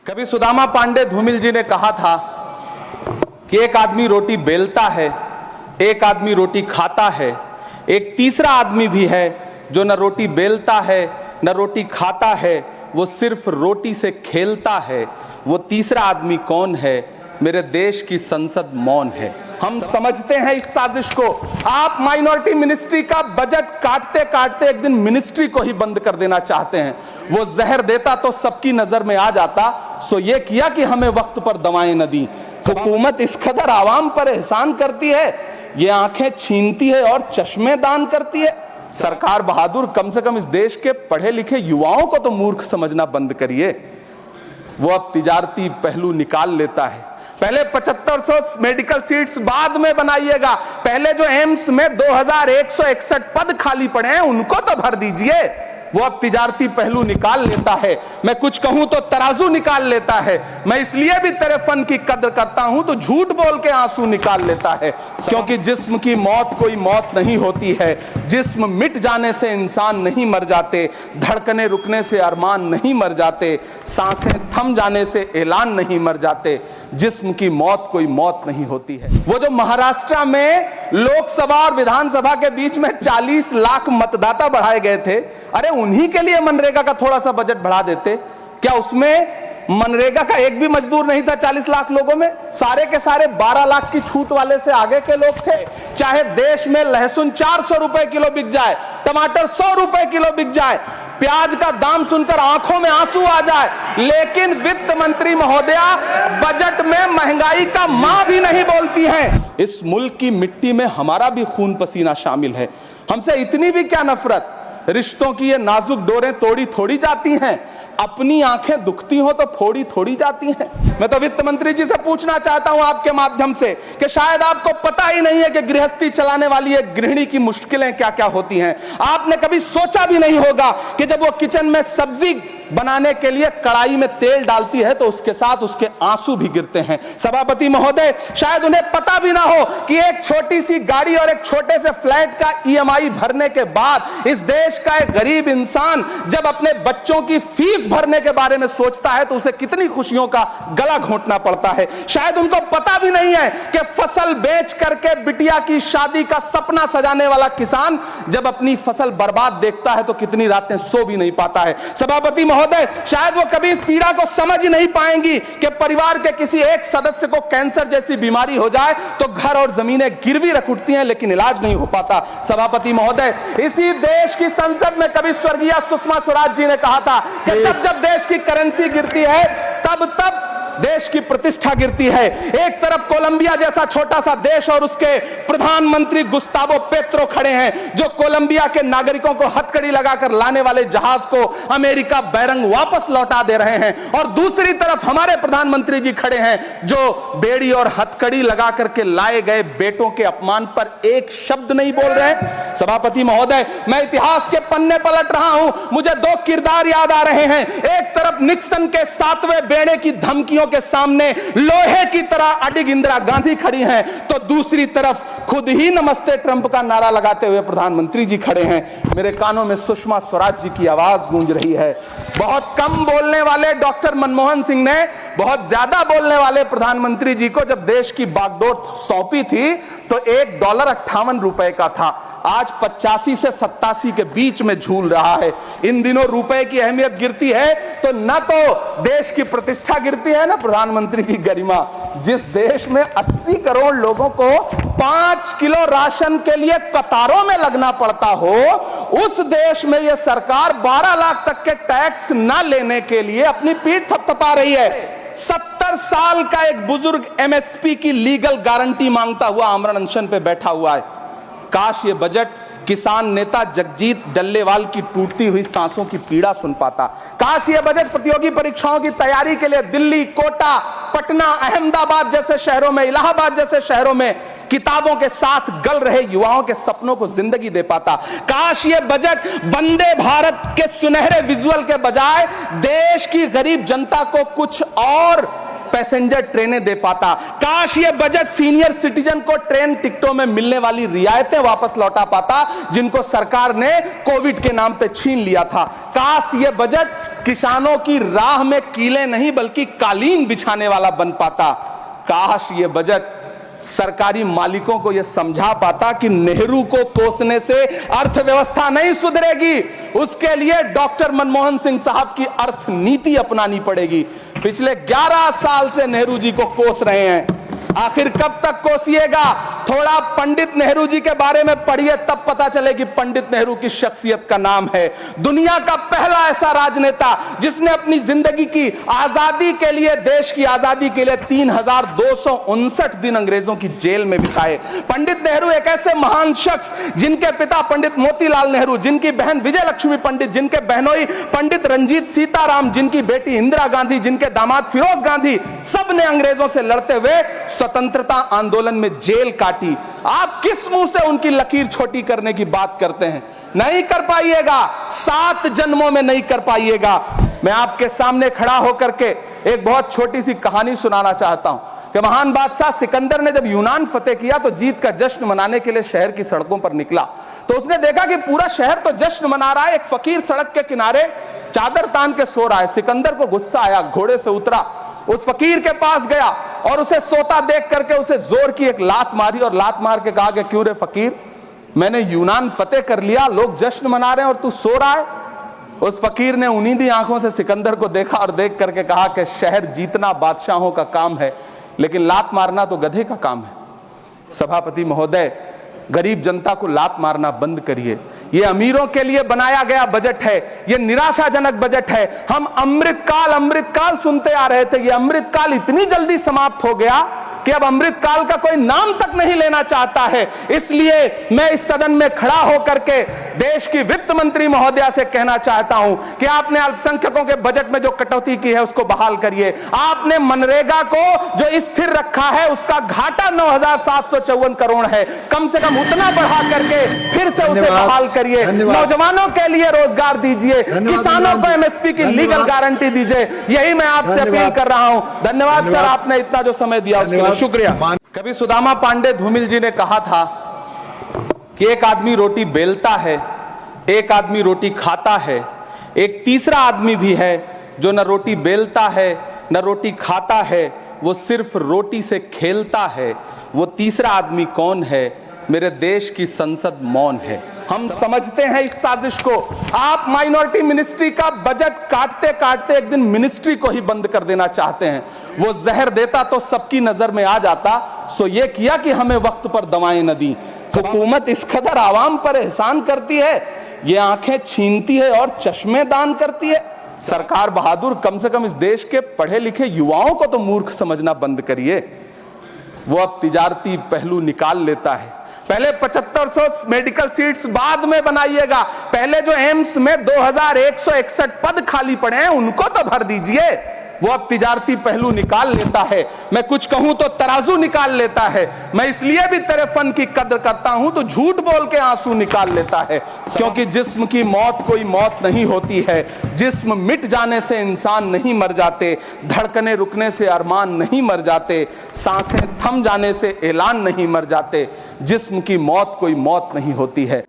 कभी सुदामा पांडे धूमिल जी ने कहा था कि एक आदमी रोटी बेलता है, एक आदमी रोटी खाता है, एक तीसरा आदमी भी है जो न रोटी बेलता है न रोटी खाता है, वो सिर्फ रोटी से खेलता है। वो तीसरा आदमी कौन है? मेरे देश की संसद मौन है। हम समझते हैं इस साजिश को। आप माइनॉरिटी मिनिस्ट्री का बजट काटते काटते एक दिन मिनिस्ट्री को ही बंद कर देना चाहते हैं। वो जहर देता तो सबकी नजर में आ जाता, सो ये किया कि हमें वक्त पर दवाएं न दी। हुकूमत इस कदर आवाम पर एहसान करती है, ये आंखें छीनती है और चश्मे दान करती है। सरकार बहादुर, कम से कम इस देश के पढ़े लिखे युवाओं को तो मूर्ख समझना बंद करिए। वो अब तिजारती पहलू निकाल लेता है। पहले 7500 मेडिकल सीट्स बाद में बनाइएगा, पहले जो एम्स में 2161 पद खाली पड़े हैं उनको तो भर दीजिए। वो अब तिजारती पहलू निकाल लेता है। मैं कुछ कहूं तो तराजू निकाल लेता है। मैं इसलिए भी तेरे फन की कद्र करता हूं तो झूठ बोल के आंसू निकाल लेता है। क्योंकि जिस्म की मौत कोई मौत नहीं होती है, जिस्म मिट जाने से इंसान नहीं मर जाते, धड़कने रुकने से अरमान नहीं मर जाते, सांसें थम जाने से ऐलान नहीं मर जाते। जिस्म की मौत कोई मौत नहीं होती है। वो जो महाराष्ट्र में लोकसभा और विधानसभा के बीच में 40 लाख मतदाता बढ़ाए गए थे, अरे उन्हीं के लिए मनरेगा का थोड़ा सा बजट बढ़ा देते। क्या उसमें मनरेगा का एक भी मजदूर नहीं था? 40 लाख लोगों में सारे के सारे 12 लाख की छूट वाले से आगे के लोग थे। चाहे देश में लहसुन 400 रुपए किलो बिक जाए, टमाटर 100 रुपए किलो बिक जाए, प्याज का दाम सुनकर आंखों में आंसू आ जाए, लेकिन वित्त मंत्री महोदया बजट में महंगाई का मां भी नहीं बोलती हैं। इस मुल्क की मिट्टी में हमारा भी खून पसीना शामिल है। हमसे इतनी भी क्या नफरत? रिश्तों की ये नाजुक डोरें तोड़ी थोड़ी जाती हैं। अपनी आंखें दुखती हो तो फोड़ी थोड़ी जाती हैं। मैं तो वित्त मंत्री जी से पूछना चाहता हूं आपके माध्यम से कि शायद आपको पता ही नहीं है कि गृहस्थी चलाने वाली एक गृहिणी की मुश्किलें क्या क्या होती हैं। आपने कभी सोचा भी नहीं होगा कि जब वो किचन में सब्जी बनाने के लिए कढ़ाई में तेल डालती है तो उसके साथ उसके आंसू भी गिरते हैं। सभापति महोदय, शायद उन्हें पता भी ना हो कि एक छोटी सी गाड़ी और एक छोटे से फ्लैट का ईएमआई भरने के बाद इस देश का एक गरीब इंसान जब अपने बच्चों की फीस भरने के बारे में सोचता है तो उसे कितनी खुशियों का गला घोंटना पड़ता है। शायद उनको पता भी नहीं है कि फसल बेच करके बिटिया की शादी का सपना सजाने वाला किसान जब अपनी फसल बर्बाद देखता है तो कितनी रातें सो भी नहीं पाता है। सभापति महोदय, शायद वो कभी इस पीड़ा को समझ ही नहीं पाएंगी कि परिवार के किसी एक सदस्य को कैंसर जैसी बीमारी हो जाए तो घर और जमीनें गिरवी रख उठती हैं लेकिन इलाज नहीं हो पाता। सभापति महोदय, इसी देश की संसद में कभी स्वर्गीय सुषमा स्वराज जी ने कहा था कि जब देश की करेंसी गिरती है तब देश की प्रतिष्ठा गिरती है। एक तरफ कोलंबिया जैसा छोटा सा देश और उसके प्रधानमंत्री गुस्तावो पेत्रो खड़े हैं जो कोलंबिया के नागरिकों को हथकड़ी लगाकर लाने वाले जहाज को अमेरिका बैरंग वापस लौटा दे रहे हैं, और दूसरी तरफ हमारे प्रधानमंत्री जी खड़े हैं जो बेड़ी और हथकड़ी लगा करके लाए गए बेटों के अपमान पर एक शब्द नहीं बोल रहे। सभापति महोदय, मैं इतिहास के पन्ने पलट रहा हूं, मुझे दो किरदार याद आ रहे हैं। एक तरफ निक्सन के 7वें बेड़े की धमकियों के सामने लोहे की तरह अडिग इंदिरा गांधी खड़ी हैं, तो दूसरी तरफ खुद ही नमस्ते ट्रंप का नारा लगाते हुए प्रधानमंत्री जी खड़े हैं। मेरे कानों में सुषमा स्वराज जी की आवाज गूंज रही है। बहुत कम बोलने वाले डॉक्टर मनमोहन सिंह ने बहुत ज्यादा बोलने वाले प्रधानमंत्री जी को जब देश की बागडोर सौंपी थी तो $1 58 रुपए का था, आज 85 से 87 के बीच में झूल रहा है। इन दिनों रुपए की अहमियत गिरती है तो न तो देश की प्रतिष्ठा गिरती है, ना प्रधानमंत्री की गरिमा। जिस देश में 80 करोड़ लोगों को 5 किलो राशन के लिए कतारों में लगना पड़ता हो, उस देश में यह सरकार 12 लाख तक के टैक्स न लेने के लिए अपनी पीठ थपथपा रही है। 70 साल का एक बुजुर्ग एमएसपी की लीगल गारंटी मांगता हुआ आमरण अनशन पे बैठा हुआ है। काश ये बजट किसान नेता जगजीत डल्लेवाल की टूटती हुई सांसों की पीड़ा सुन पाता। काश ये बजट प्रतियोगी परीक्षाओं की तैयारी के लिए दिल्ली, कोटा, पटना, अहमदाबाद जैसे शहरों में, इलाहाबाद जैसे शहरों में किताबों के साथ गल रहे युवाओं के सपनों को जिंदगी दे पाता। काश ये बजट वंदे भारत के सुनहरे विजुअल के बजाय देश की गरीब जनता को कुछ और पैसेंजर ट्रेनें दे पाता। काश ये बजट सीनियर सिटीजन को ट्रेन टिकटों में मिलने वाली रियायतें वापस लौटा पाता जिनको सरकार ने कोविड के नाम पे छीन लिया था। काश ये बजट किसानों की राह में कीले नहीं बल्कि कालीन बिछाने वाला बन पाता। काश ये बजट सरकारी मालिकों को यह समझा पाता कि नेहरू को कोसने से अर्थव्यवस्था नहीं सुधरेगी, उसके लिए डॉक्टर मनमोहन सिंह साहब की अर्थ नीति अपनानी पड़ेगी। पिछले 11 साल से नेहरू जी को कोस रहे हैं, आखिर कब तक कोसिएगा? थोड़ा पंडित नेहरू जी के बारे में पढ़िए, तब पता चले कि पंडित नेहरू की शख्सियत का नाम है। दुनिया का पहला ऐसा राजनेता जिसने अपनी जिंदगी की आजादी के लिए, देश की आजादी के लिए 3259 दिन अंग्रेजों की जेल में बिताए। पंडित नेहरू एक ऐसे महान शख्स जिनके पिता पंडित मोतीलाल नेहरू, जिनकी बहन विजय लक्ष्मी पंडित, जिनके बहनोई पंडित रंजीत सीताराम, जिनकी बेटी इंदिरा गांधी, जिनके दामाद फिरोज गांधी, सब ने अंग्रेजों से लड़ते हुए स्वतंत्रता आंदोलन में जेल काटी। आप किस मुंह से उनकी लकीर छोटी करने की बात करते हैं? नहीं कर पाइएगा, 7 जन्मों में नहीं कर पाइएगा। मैं आपके सामने खड़ा होकर के एक बहुत छोटी सी कहानी सुनाना चाहता हूं कि महान बादशाह सिकंदर ने जब यूनान फतेह किया तो जीत का जश्न मनाने के लिए शहर की सड़कों पर निकला। तो उसने देखा कि पूरा शहर तो जश्न मना रहा है, एक फकीर सड़क के किनारे चादर तान के सो रहा है। सिकंदर को गुस्सा आया, घोड़े से उतरा, उस फकीर के पास गया और उसे सोता देख करके उसे जोर की एक लात मारी और लात मार के कहा कि क्यों रे फकीर, मैंने यूनान फतेह कर लिया, लोग जश्न मना रहे हैं और तू सो रहा है। उस फकीर ने उन्नीदी आंखों से सिकंदर को देखा और देख करके कहा कि शहर जीतना बादशाहों का काम है, लेकिन लात मारना तो गधे का काम है। सभापति महोदय, गरीब जनता को लात मारना बंद करिए। ये अमीरों के लिए बनाया गया बजट है, ये निराशाजनक बजट है। हम अमृतकाल सुनते आ रहे थे, ये अमृतकाल इतनी जल्दी समाप्त हो गया कि अब अमृतकाल का कोई नाम तक नहीं लेना चाहता है। इसलिए मैं इस सदन में खड़ा होकर के देश की वित्त मंत्री महोदया से कहना चाहता हूं कि आपने अल्पसंख्यकों के बजट में जो कटौती की है उसको बहाल करिए। आपने मनरेगा को जो स्थिर रखा है उसका घाटा 9754 करोड़ है, कम से कम उतना बढ़ा करके फिर से उसे बहाल करिए। नौजवानों के लिए रोजगार दीजिए, किसानों को एमएसपी की लीगल गारंटी दीजिए। यही मैं आपसे अपील कर रहा हूं। धन्यवाद सर, आपने इतना जो समय दिया उसके लिए शुक्रिया। कभी सुदामा पांडे धूमिल जी ने कहा था कि एक आदमी रोटी बेलता है, एक आदमी रोटी खाता है, एक तीसरा आदमी भी है जो न रोटी बेलता है न रोटी खाता है, वो सिर्फ रोटी से खेलता है। वो तीसरा आदमी कौन है? मेरे देश की संसद मौन है। हम समझते हैं इस साजिश को। आप माइनॉरिटी मिनिस्ट्री का बजट काटते काटते एक दिन मिनिस्ट्री को ही बंद कर देना चाहते हैं। वो जहर देता तो सबकी नजर में आ जाता, सो ये किया कि हमें वक्त पर दवाएं न दी। हुकूमत इस कदर आवाम पर एहसान करती है, ये आंखें छीनती है और चश्मे दान करती है। सरकार बहादुर, कम से कम इस देश के पढ़े लिखे युवाओं को तो मूर्ख समझना बंद करिए। वो अब तिजारती पहलू निकाल लेता है। पहले 7500 मेडिकल सीट्स बाद में बनाइएगा, पहले जो एम्स में 2161 पद खाली पड़े हैं उनको तो भर दीजिए। वो अब तिजारती पहलू निकाल लेता है। मैं कुछ कहूं तो तराजू निकाल लेता है। मैं इसलिए भी तेरे फन की कद्र करता हूं तो झूठ बोल के आंसू निकाल लेता है, क्योंकि जिस्म की मौत कोई मौत नहीं होती है। जिस्म मिट जाने से इंसान नहीं मर जाते, धड़कने रुकने से अरमान नहीं मर जाते, सांसें थम जाने से ऐलान नहीं मर जाते। जिस्म की मौत कोई मौत नहीं होती है।